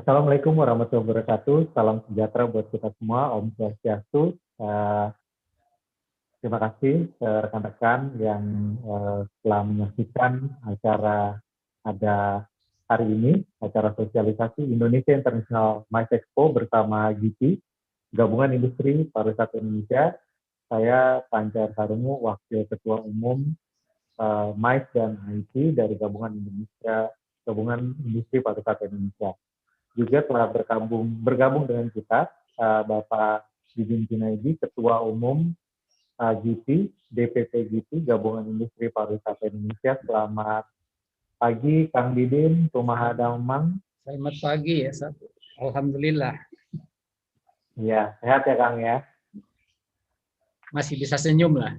Assalamualaikum warahmatullahi wabarakatuh. Salam sejahtera buat kita semua. Om Swastiastu. Terima kasih rekan-rekan yang telah menyaksikan acara ada hari ini, acara sosialisasi Indonesia International MICE Expo bersama GIPI, Gabungan Industri Pariwisata Indonesia. Saya Pancar Sarungu, Wakil Ketua Umum MICE dan IT dari Gabungan Industri Pariwisata Indonesia. Juga telah bergabung dengan kita Bapak Didin Junaidi, Ketua Umum GIPI, DPP GIPI, Gabungan Industri Pariwisata Indonesia. Selamat pagi, Kang Didin, Kumaha Damang. Selamat pagi ya, alhamdulillah. Ya, sehat ya Kang ya. Masih bisa senyum lah.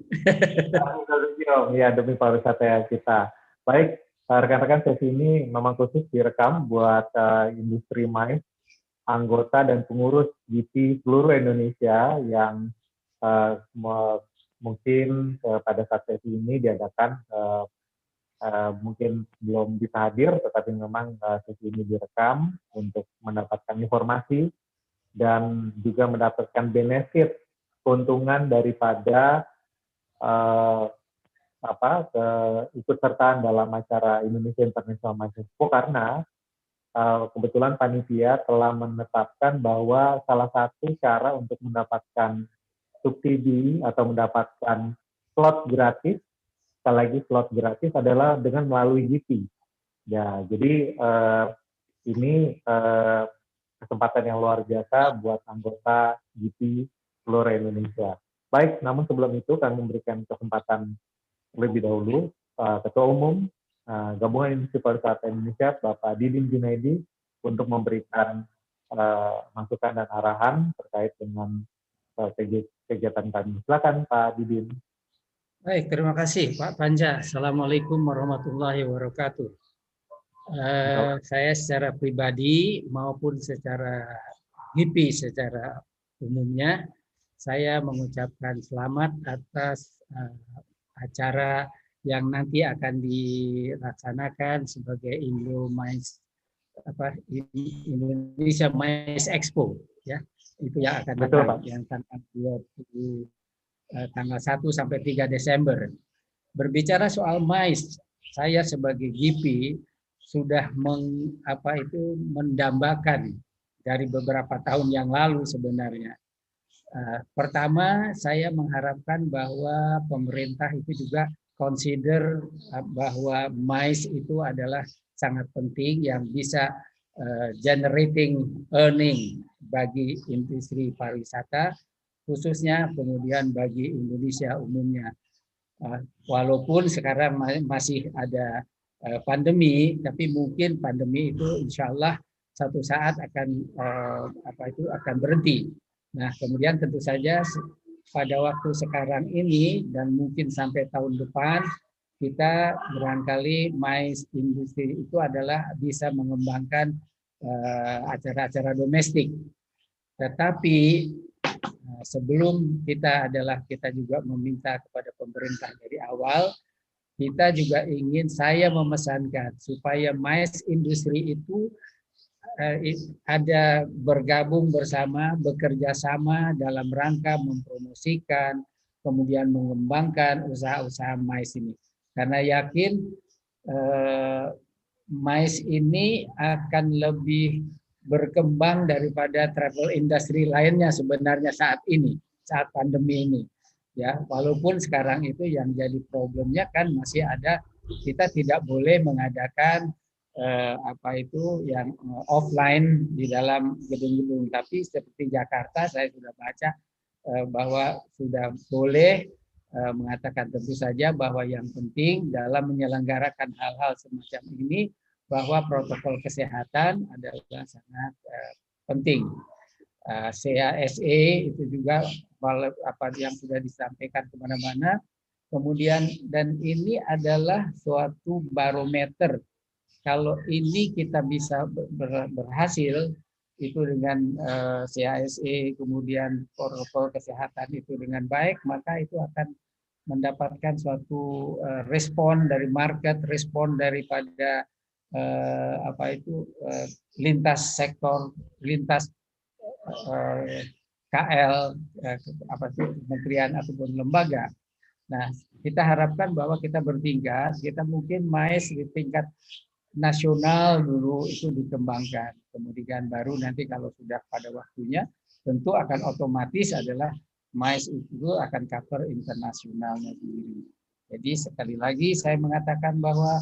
Ya, demi pariwisata kita. Baik, rekan-rekan, sesi ini memang khusus direkam buat industri MICE, anggota dan pengurus GIPI seluruh Indonesia yang mungkin pada saat sesi ini diadakan mungkin belum bisa hadir, tetapi memang sesi ini direkam untuk mendapatkan informasi dan juga mendapatkan benefit keuntungan daripada ikut sertaan dalam acara Indonesia International MICE Expo, karena kebetulan panitia telah menetapkan bahwa salah satu cara untuk mendapatkan subsidi atau mendapatkan slot gratis, sekali lagi slot gratis, adalah dengan melalui GIPI. Ya, jadi ini kesempatan yang luar biasa buat anggota GIPI seluruh Indonesia. Baik, namun sebelum itu kami memberikan kesempatan lebih dahulu Ketua Umum Gabungan Industri Pariwisata Indonesia, Bapak Didin Junaidi, untuk memberikan masukan dan arahan terkait dengan kegiatan kami. Silakan Pak Didin. Baik, terima kasih Pak Panja. Assalamualaikum warahmatullahi wabarakatuh. Saya secara pribadi maupun secara GIPI secara umumnya, saya mengucapkan selamat atas acara yang nanti akan dilaksanakan sebagai Indonesia MICE Expo, ya. Itu yang akan datang, yang tanggal 1 sampai 3 Desember. Berbicara soal MICE, saya sebagai GIPI sudah mendambakan dari beberapa tahun yang lalu sebenarnya. Pertama, saya mengharapkan bahwa pemerintah itu juga consider bahwa MICE itu adalah sangat penting yang bisa generating earning bagi industri pariwisata, khususnya kemudian bagi Indonesia umumnya. Walaupun sekarang masih ada pandemi, tapi mungkin pandemi itu insya Allah satu saat akan berhenti. Nah, kemudian tentu saja pada waktu sekarang ini dan mungkin sampai tahun depan, kita barangkali MICE industri itu adalah bisa mengembangkan acara-acara domestik. Tetapi sebelum kita juga meminta kepada pemerintah dari awal, kita juga saya memesankan supaya MICE industri itu ada bergabung bersama, bekerja sama dalam rangka mempromosikan, kemudian mengembangkan usaha-usaha MICE ini. Karena yakin MICE ini akan lebih berkembang daripada travel industry lainnya sebenarnya saat pandemi ini. Ya, walaupun sekarang itu yang jadi problemnya kan masih ada, kita tidak boleh mengadakan yang offline di dalam gedung-gedung, tapi seperti Jakarta saya sudah baca bahwa sudah boleh mengatakan tentu saja bahwa yang penting dalam menyelenggarakan hal-hal semacam ini bahwa protokol kesehatan adalah sangat penting. CASE itu juga yang sudah disampaikan kemana-mana. Kemudian dan ini adalah suatu barometer. Kalau ini kita bisa berhasil itu dengan CASE, kemudian protokol kesehatan itu dengan baik, maka itu akan mendapatkan suatu respon dari market, respon daripada lintas sektor, lintas KL, kementerian ataupun lembaga. Nah, kita harapkan bahwa kita bertingkat, kita mungkin MAIS di tingkat nasional dulu itu dikembangkan. Kemudian baru nanti kalau sudah pada waktunya, tentu akan otomatis adalah MAIS itu akan cover internasionalnya sendiri. Jadi sekali lagi saya mengatakan bahwa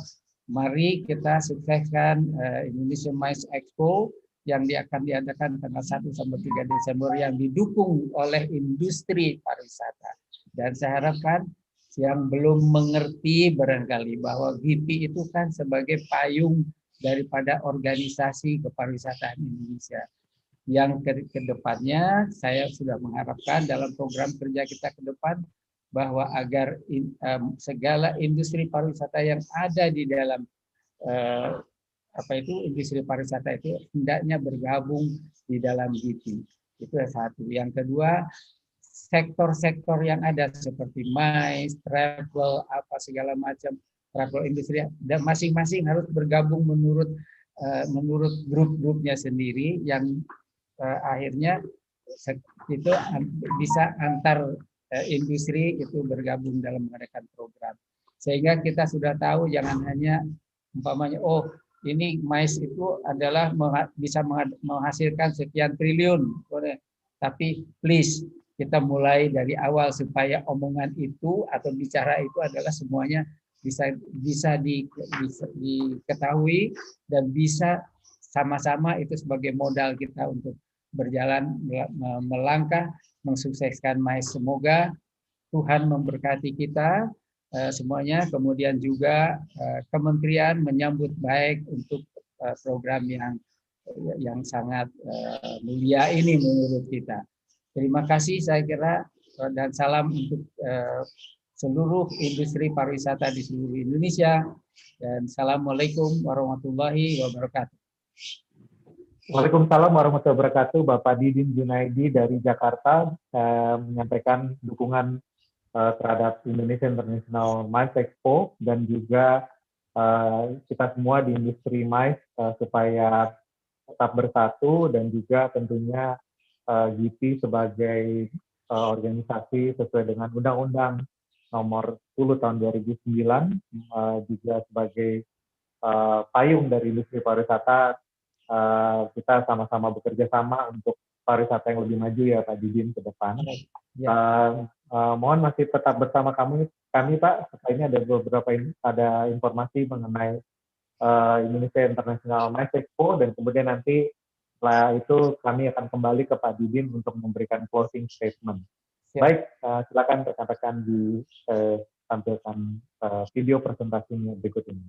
mari kita sukseskan Indonesia MAIS Expo yang akan diadakan tanggal 1 sampai 3 Desember yang didukung oleh industri pariwisata. Dan saya harapkan yang belum mengerti barangkali bahwa GIPI itu kan sebagai payung daripada organisasi kepariwisataan Indonesia. Yang ke depannya saya sudah mengharapkan dalam program kerja kita ke depan bahwa agar segala industri pariwisata yang ada di dalam industri pariwisata itu hendaknya bergabung di dalam GIPI. Itu yang satu. Yang kedua, sektor-sektor yang ada seperti MAIS, travel, apa segala macam travel industri, dan masing-masing harus bergabung menurut grup-grupnya sendiri yang akhirnya itu bisa antar industri itu bergabung dalam mengadakan program. Sehingga kita sudah tahu jangan hanya umpamanya ini MAIS itu adalah bisa menghasilkan sekian triliun, tapi please kita mulai dari awal supaya omongan itu atau bicara itu adalah semuanya bisa diketahui dan bisa sama-sama itu sebagai modal kita untuk berjalan melangkah mensukseskan MAIS. Semoga Tuhan memberkati kita semuanya, kemudian juga kementerian menyambut baik untuk program yang sangat mulia ini menurut kita. Terima kasih saya kira, dan salam untuk seluruh industri pariwisata di seluruh Indonesia, dan assalamualaikum warahmatullahi wabarakatuh. Waalaikumsalam warahmatullahi wabarakatuh. Bapak Didin Junaidi dari Jakarta menyampaikan dukungan terhadap Indonesia International MAIS Expo, dan juga kita semua di industri MAIS supaya tetap bersatu, dan juga tentunya GIPI sebagai organisasi sesuai dengan Undang-Undang Nomor 10 Tahun 2009 juga sebagai payung dari industri pariwisata. Kita sama-sama bekerja sama untuk pariwisata yang lebih maju ya Pak Didin ke depan. Mohon masih tetap bersama kami Pak. Setelah ini ada informasi mengenai Indonesia International MAIS Expo, dan kemudian nanti setelah itu kami akan kembali ke Pak Didin untuk memberikan closing statement. Baik, silakan rekan-rekan ditampilkan video presentasinya berikut ini.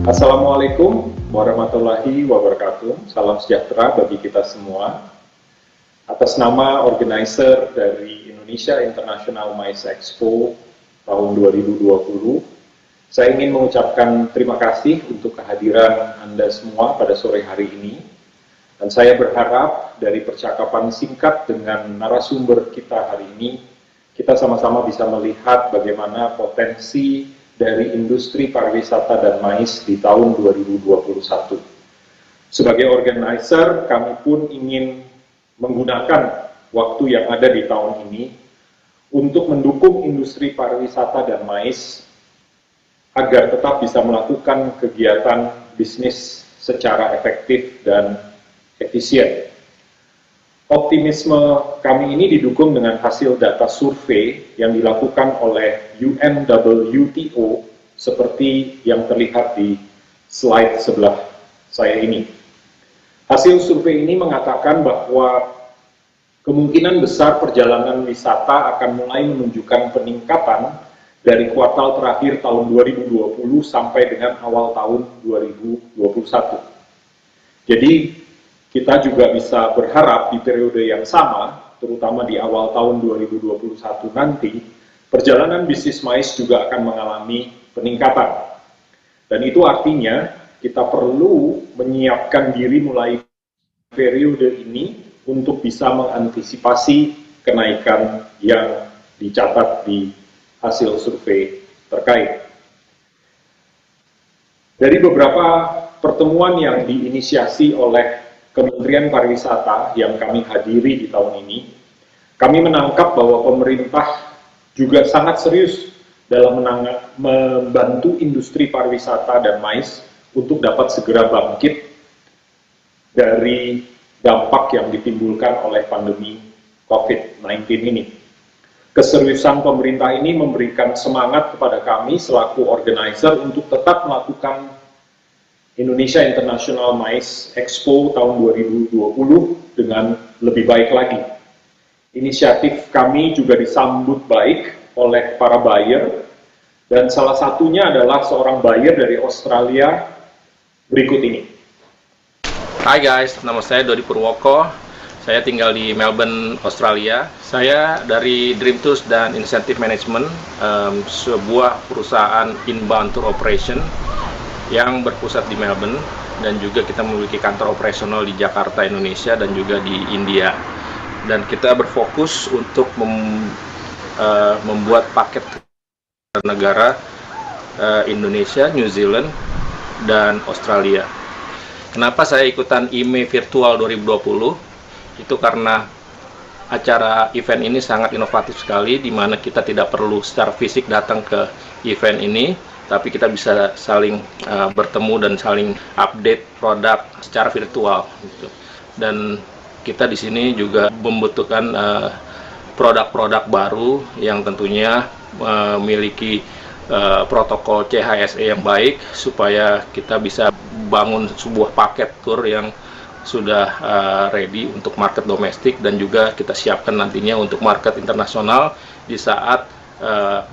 Assalamualaikum warahmatullahi wabarakatuh. Salam sejahtera bagi kita semua. Atas nama organizer dari Indonesia International MAIS Expo tahun 2020, saya ingin mengucapkan terima kasih untuk kehadiran Anda semua pada sore hari ini. Dan saya berharap dari percakapan singkat dengan narasumber kita hari ini, kita sama-sama bisa melihat bagaimana potensi dari industri pariwisata dan MICE di tahun 2021. Sebagai organizer, kami pun ingin menggunakan waktu yang ada di tahun ini untuk mendukung industri pariwisata dan MICE agar tetap bisa melakukan kegiatan bisnis secara efektif dan efisien. Optimisme kami ini didukung dengan hasil data survei yang dilakukan oleh UNWTO seperti yang terlihat di slide sebelah saya ini. Hasil survei ini mengatakan bahwa kemungkinan besar perjalanan wisata akan mulai menunjukkan peningkatan dari kuartal terakhir tahun 2020 sampai dengan awal tahun 2021. Jadi kita juga bisa berharap di periode yang sama, terutama di awal tahun 2021 nanti, perjalanan bisnis MICE juga akan mengalami peningkatan. Dan itu artinya kita perlu menyiapkan diri mulai periode ini untuk bisa mengantisipasi kenaikan yang dicatat di hasil survei terkait. Dari beberapa pertemuan yang diinisiasi oleh Kementerian Pariwisata yang kami hadiri di tahun ini, kami menangkap bahwa pemerintah juga sangat serius dalam membantu industri pariwisata dan MICE untuk dapat segera bangkit dari dampak yang ditimbulkan oleh pandemi COVID-19 ini. Keseriusan pemerintah ini memberikan semangat kepada kami selaku organizer untuk tetap melakukan Indonesia International MICE Expo tahun 2020 dengan lebih baik lagi. Inisiatif kami juga disambut baik oleh para buyer, dan salah satunya adalah seorang buyer dari Australia berikut ini. Hai guys, nama saya Dodi Purwoko. Saya tinggal di Melbourne, Australia. Saya dari Dream Tours dan Incentive Management, sebuah perusahaan inbound tour operation yang berpusat di Melbourne, dan juga kita memiliki kantor operasional di Jakarta, Indonesia, dan juga di India. Dan kita berfokus untuk membuat paket negara Indonesia, New Zealand, dan Australia. Kenapa saya ikutan IME Virtual 2020? Itu karena acara event ini sangat inovatif sekali, di mana kita tidak perlu secara fisik datang ke event ini, tapi kita bisa saling bertemu dan saling update produk secara virtual. Gitu. Dan kita di sini juga membutuhkan produk-produk baru yang tentunya memiliki protokol CHSE yang baik, supaya kita bisa bangun sebuah paket tour yang sudah ready untuk market domestik, dan juga kita siapkan nantinya untuk market internasional di saat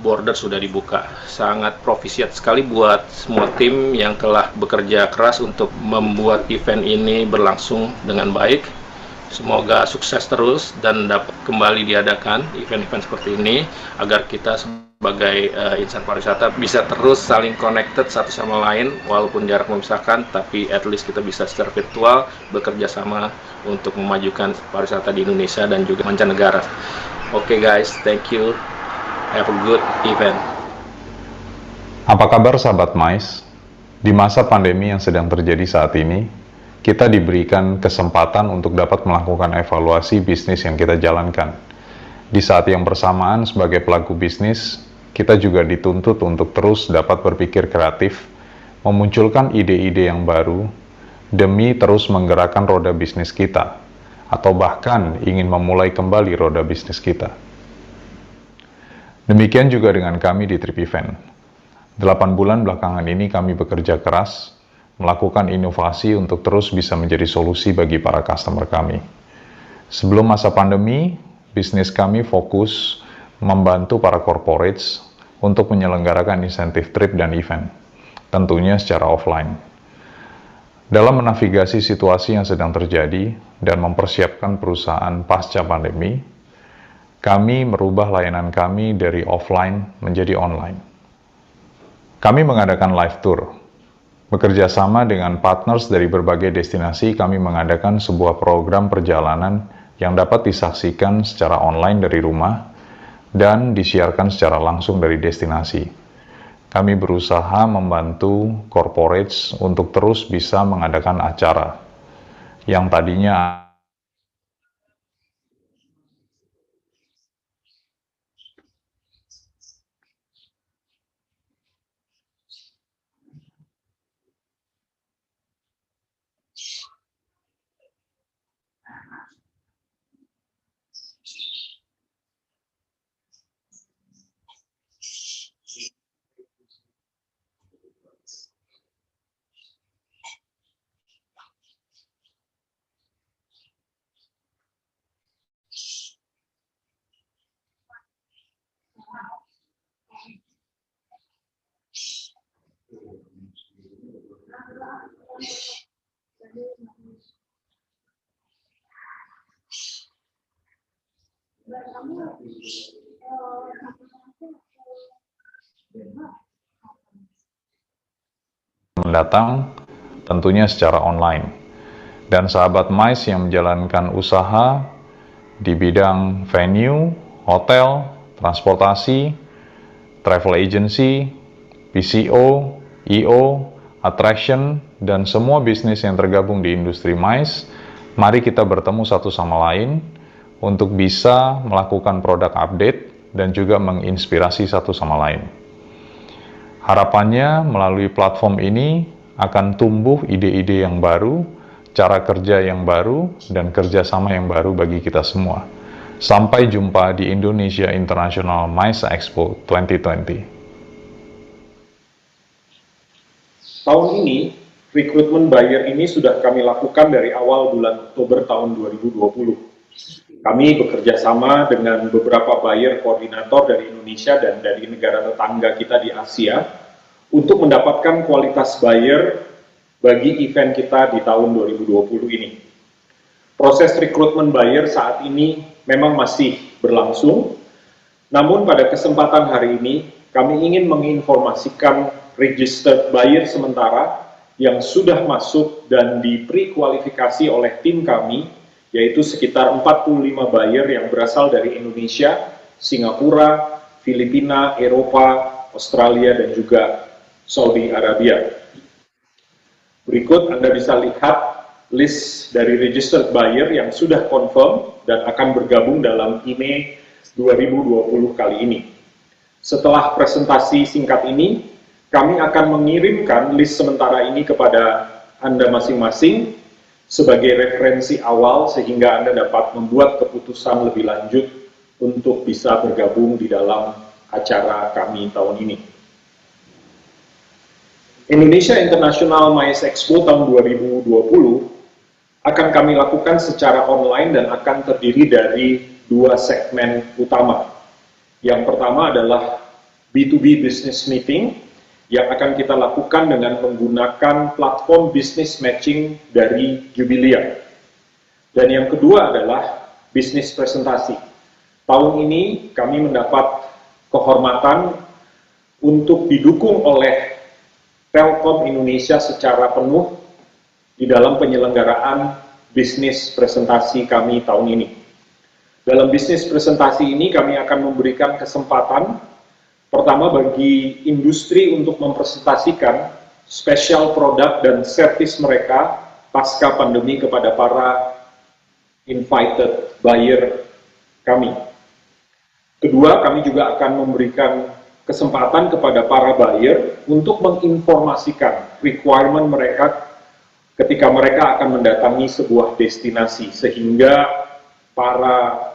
border sudah dibuka. Sangat profisiat sekali buat semua tim yang telah bekerja keras untuk membuat event ini berlangsung dengan baik. Semoga sukses terus dan dapat kembali diadakan event-event seperti ini, agar kita sebagai insan pariwisata bisa terus saling connected satu sama lain, walaupun jarak memisahkan, tapi at least kita bisa secara virtual bekerja sama untuk memajukan pariwisata di Indonesia dan juga mancanegara. Oke guys, thank you. Have a good event. Apa kabar sahabat MICE? Di masa pandemi yang sedang terjadi saat ini, kita diberikan kesempatan untuk dapat melakukan evaluasi bisnis yang kita jalankan. Di saat yang bersamaan sebagai pelaku bisnis, kita juga dituntut untuk terus dapat berpikir kreatif, memunculkan ide-ide yang baru, demi terus menggerakkan roda bisnis kita, atau bahkan ingin memulai kembali roda bisnis kita. Demikian juga dengan kami di Trip Event. 8 bulan belakangan ini kami bekerja keras, melakukan inovasi untuk terus bisa menjadi solusi bagi para customer kami. Sebelum masa pandemi, bisnis kami fokus membantu para corporates untuk menyelenggarakan insentif trip dan event, tentunya secara offline. Dalam menavigasi situasi yang sedang terjadi dan mempersiapkan perusahaan pasca pandemi, kami merubah layanan kami dari offline menjadi online. Kami mengadakan live tour. Bekerja sama dengan partners dari berbagai destinasi, kami mengadakan sebuah program perjalanan yang dapat disaksikan secara online dari rumah dan disiarkan secara langsung dari destinasi. kami berusaha membantu corporates untuk terus bisa mengadakan acara yang tadinya mendatang tentunya secara online. Dan sahabat MICE yang menjalankan usaha di bidang venue, hotel, transportasi, travel agency, PCO, EO, attraction, dan semua bisnis yang tergabung di industri MICE, mari kita bertemu satu sama lain untuk bisa melakukan produk update dan juga menginspirasi satu sama lain. Harapannya melalui platform ini akan tumbuh ide-ide yang baru, cara kerja yang baru, dan kerjasama yang baru bagi kita semua. Sampai jumpa di Indonesia International MICE Expo 2020. Tahun ini, rekrutmen buyer ini sudah kami lakukan dari awal bulan Oktober tahun 2020. Kami bekerja sama dengan beberapa buyer koordinator dari Indonesia dan dari negara tetangga kita di Asia untuk mendapatkan kualitas buyer bagi event kita di tahun 2020 ini. Proses rekrutmen buyer saat ini memang masih berlangsung, namun pada kesempatan hari ini kami ingin menginformasikan registered buyer sementara yang sudah masuk dan di pre-kualifikasi oleh tim kami, yaitu sekitar 45 buyer yang berasal dari Indonesia, Singapura, Filipina, Eropa, Australia, dan juga Saudi Arabia. Berikut Anda bisa lihat list dari registered buyer yang sudah confirm dan akan bergabung dalam IME 2020 kali ini. Setelah presentasi singkat ini, kami akan mengirimkan list sementara ini kepada Anda masing-masing sebagai referensi awal sehingga Anda dapat membuat keputusan lebih lanjut untuk bisa bergabung di dalam acara kami tahun ini. Indonesia International MICE Expo tahun 2020 akan kami lakukan secara online dan akan terdiri dari dua segmen utama. Yang pertama adalah B2B Business Meeting yang akan kita lakukan dengan menggunakan platform business matching dari Jubilia. Dan yang kedua adalah bisnis presentasi. Tahun ini kami mendapat kehormatan untuk didukung oleh Telkom Indonesia secara penuh di dalam penyelenggaraan bisnis presentasi kami tahun ini. Dalam bisnis presentasi ini kami akan memberikan kesempatan pertama bagi industri untuk mempresentasikan spesial produk dan servis mereka pasca pandemi kepada para invited buyer kami. Kedua, kami juga akan memberikan kesempatan kepada para buyer untuk menginformasikan requirement mereka ketika mereka akan mendatangi sebuah destinasi, sehingga para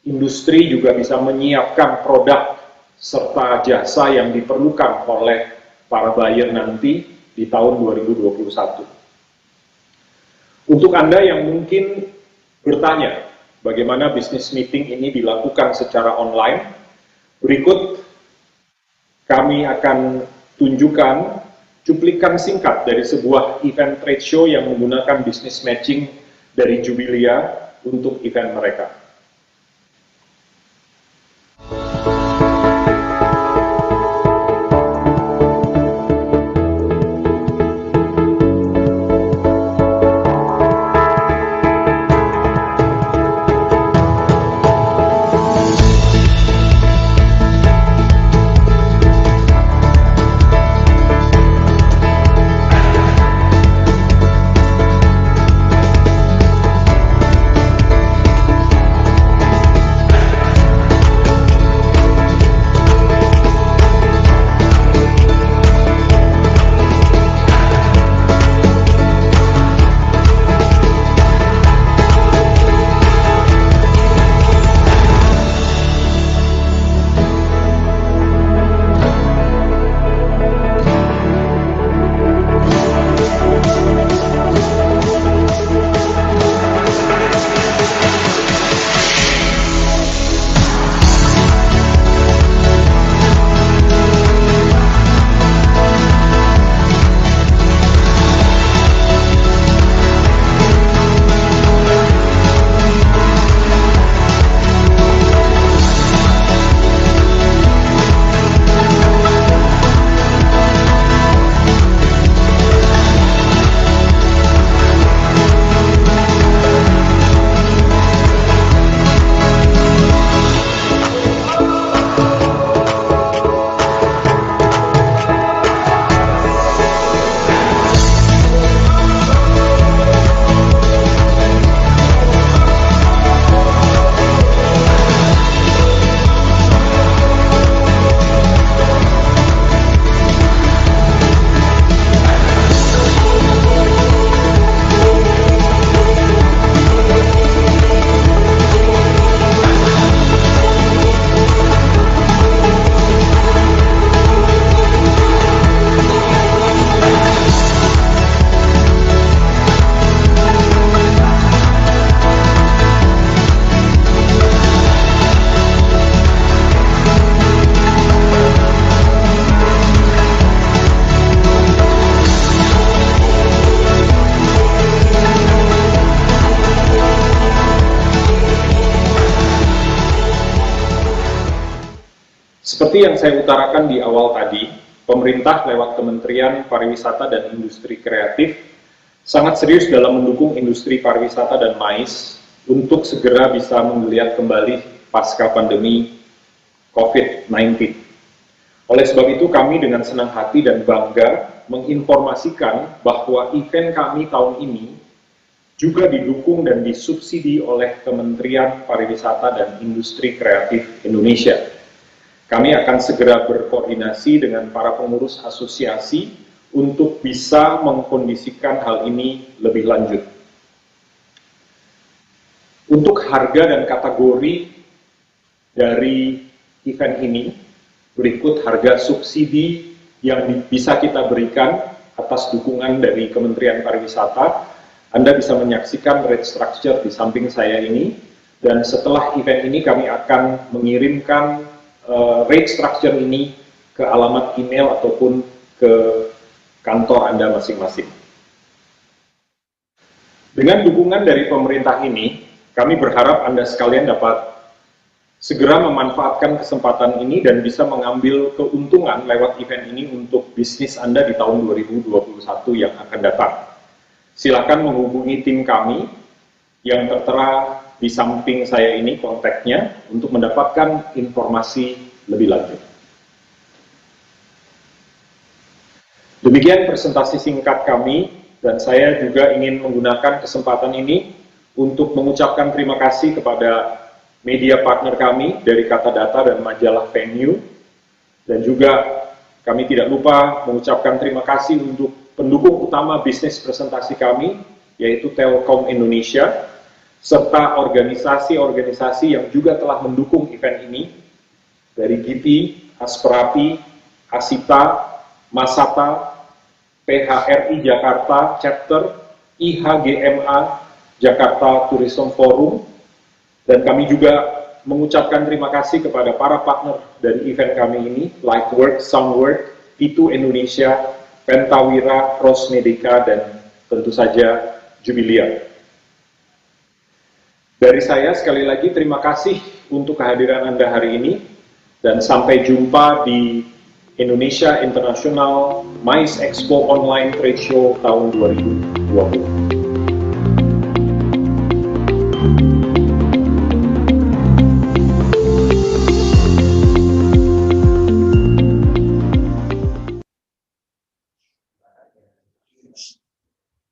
industri juga bisa menyiapkan produk serta jasa yang diperlukan oleh para buyer nanti di tahun 2021. Untuk Anda yang mungkin bertanya bagaimana business meeting ini dilakukan secara online, berikut kami akan tunjukkan cuplikan singkat dari sebuah event trade show yang menggunakan business matching dari Jubilia untuk event mereka. Seperti yang saya utarakan di awal tadi, pemerintah lewat Kementerian Pariwisata dan Industri Kreatif sangat serius dalam mendukung industri pariwisata dan MICE untuk segera bisa menggeliat kembali pasca pandemi COVID-19. Oleh sebab itu kami dengan senang hati dan bangga menginformasikan bahwa event kami tahun ini juga didukung dan disubsidi oleh Kementerian Pariwisata dan Industri Kreatif Indonesia. Kami akan segera berkoordinasi dengan para pengurus asosiasi untuk bisa mengkondisikan hal ini lebih lanjut. Untuk harga dan kategori dari event ini, berikut harga subsidi yang bisa kita berikan atas dukungan dari Kementerian Pariwisata. Anda bisa menyaksikan rate structure di samping saya ini, dan setelah event ini kami akan mengirimkan rate structure ini ke alamat email ataupun ke kantor Anda masing-masing. Dengan dukungan dari pemerintah ini, kami berharap Anda sekalian dapat segera memanfaatkan kesempatan ini dan bisa mengambil keuntungan lewat event ini untuk bisnis Anda di tahun 2021 yang akan datang. Silakan menghubungi tim kami yang tertera di samping saya ini kontaknya untuk mendapatkan informasi lebih lanjut. Demikian presentasi singkat kami, dan saya juga ingin menggunakan kesempatan ini untuk mengucapkan terima kasih kepada media partner kami dari Kata Data dan majalah Venue, dan juga kami tidak lupa mengucapkan terima kasih untuk pendukung utama bisnis presentasi kami, yaitu Telkom Indonesia, serta organisasi-organisasi yang juga telah mendukung event ini, dari GIPI, Asperapi, Asita, Masata, PHRI Jakarta Chapter, IHGMA Jakarta Tourism Forum, dan kami juga mengucapkan terima kasih kepada para partner dari event kami ini, Lightwork, Soundwork, Itu Indonesia, Pentawira, Rosmedica, dan tentu saja Jubilia. Dari saya sekali lagi terima kasih untuk kehadiran Anda hari ini, dan sampai jumpa di Indonesia International MICE Expo Online Trade Show tahun 2020.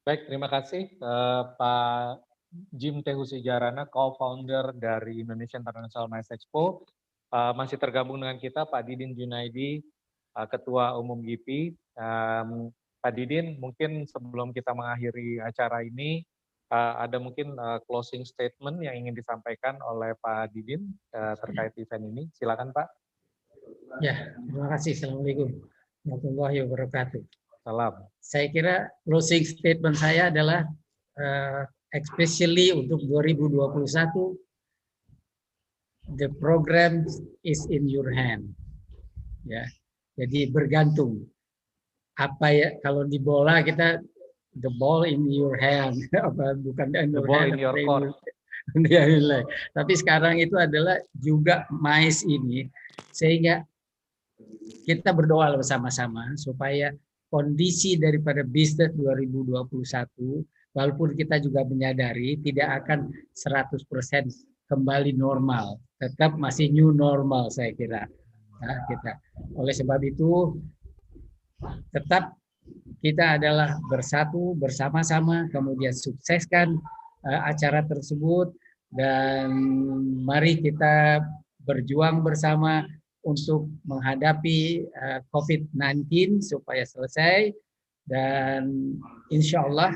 Baik, terima kasih Pak Jim Tehu Sijarana, co-founder dari Indonesia International MICE Expo. Masih tergabung dengan kita Pak Didin Junaidi, Ketua Umum GIPI. Pak Didin, mungkin sebelum kita mengakhiri acara ini, ada mungkin closing statement yang ingin disampaikan oleh Pak Didin terkait event ini. Silakan Pak. Ya, terima kasih. Assalamualaikum warahmatullahi wabarakatuh. Salam. Saya kira closing statement saya adalah especially untuk 2021, the program is in your hand. Ya, jadi bergantung. Apa ya, kalau di bola kita the ball in your hand, apa bukan in your hand, in your court. Tapi sekarang itu adalah juga MICE ini, sehingga kita berdoa bersama-sama supaya kondisi daripada bisnis 2021, walaupun kita juga menyadari tidak akan 100% kembali normal, tetap masih new normal saya kira. Nah, kita. Oleh sebab itu, tetap kita adalah bersatu bersama-sama, kemudian sukseskan acara tersebut, dan mari kita berjuang bersama untuk menghadapi COVID-19 supaya selesai, dan insya Allah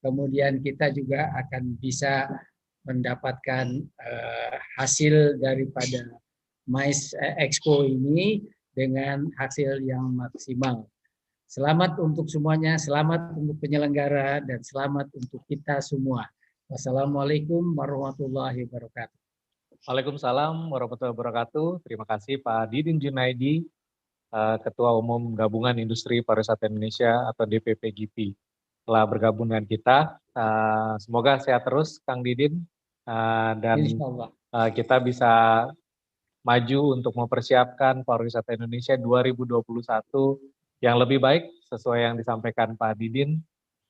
kemudian kita juga akan bisa mendapatkan hasil daripada MICE Expo ini dengan hasil yang maksimal. Selamat untuk semuanya, selamat untuk penyelenggara, dan selamat untuk kita semua. Wassalamualaikum warahmatullahi wabarakatuh. Waalaikumsalam warahmatullahi wabarakatuh. Terima kasih Pak Didin Junaidi, Ketua Umum Gabungan Industri Pariwisata Indonesia atau DPP GIPI, telah bergabung dengan kita. Semoga sehat terus Kang Didin, dan kita bisa maju untuk mempersiapkan pariwisata Indonesia 2021 yang lebih baik sesuai yang disampaikan Pak Didin,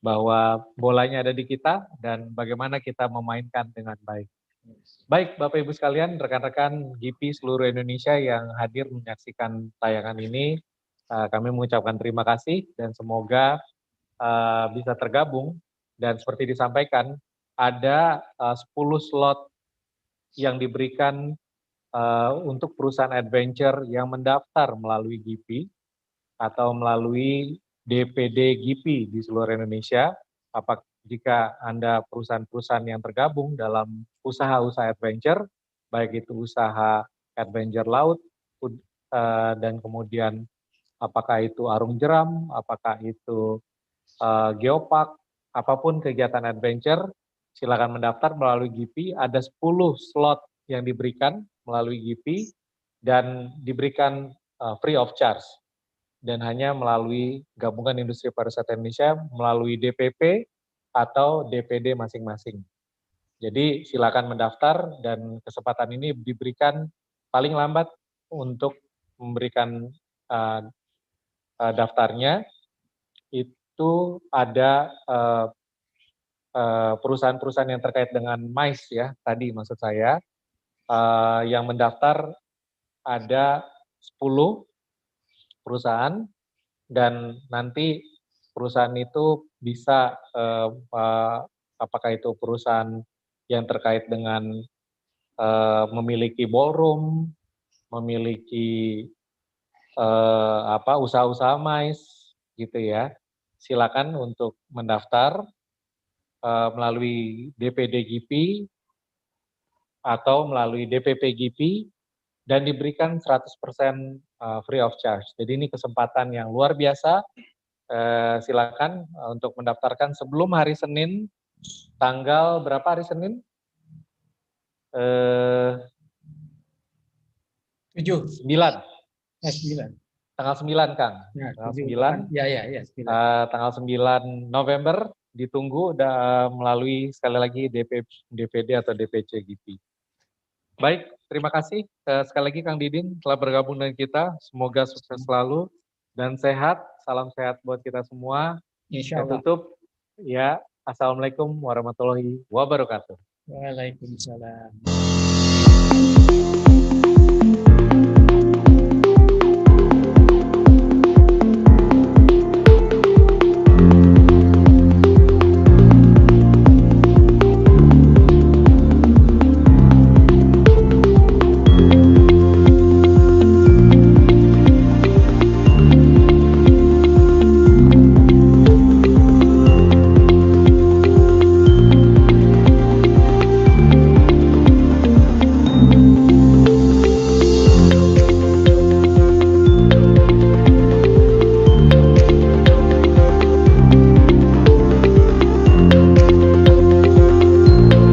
bahwa bolanya ada di kita dan bagaimana kita memainkan dengan baik. Baik, Bapak Ibu sekalian, rekan-rekan GIPI seluruh Indonesia yang hadir menyaksikan tayangan ini, kami mengucapkan terima kasih dan semoga bisa tergabung. Dan seperti disampaikan, ada 10 slot yang diberikan untuk perusahaan adventure yang mendaftar melalui GIPI atau melalui DPD GIPI di seluruh Indonesia. Jika Anda perusahaan-perusahaan yang tergabung dalam usaha-usaha adventure, baik itu usaha adventure laut, dan kemudian apakah itu arung jeram, apakah itu geopark, apapun kegiatan adventure, silakan mendaftar melalui GIPI. Ada 10 slot yang diberikan melalui GIPI dan diberikan free of charge. Dan hanya melalui Gabungan Industri Pariwisata Indonesia, melalui DPP atau DPD masing-masing. Jadi silakan mendaftar dan kesempatan ini diberikan paling lambat untuk memberikan daftarnya. Itu ada perusahaan-perusahaan yang terkait dengan MICE ya, tadi maksud saya, yang mendaftar ada 10 perusahaan, dan nanti perusahaan itu bisa apakah itu perusahaan yang terkait dengan memiliki ballroom, memiliki usaha-usaha MICE gitu ya. Silakan untuk mendaftar melalui DPD GIPI atau melalui DPP GIPI dan diberikan 100% free of charge. Jadi ini kesempatan yang luar biasa. Silakan untuk mendaftarkan sebelum hari Senin, tanggal berapa hari Senin? 9. Tanggal 9, Kang. Ya, tanggal 9. Ya, 9. Tanggal 9 November ditunggu melalui sekali lagi DPD atau DPC GIPI. Baik, terima kasih sekali lagi Kang Didin telah bergabung dengan kita. Semoga sukses selalu dan sehat. Salam sehat buat kita semua. Insya Saya Allah. tutup. Ya, Assalamualaikum warahmatullahi wabarakatuh. Waalaikumsalam.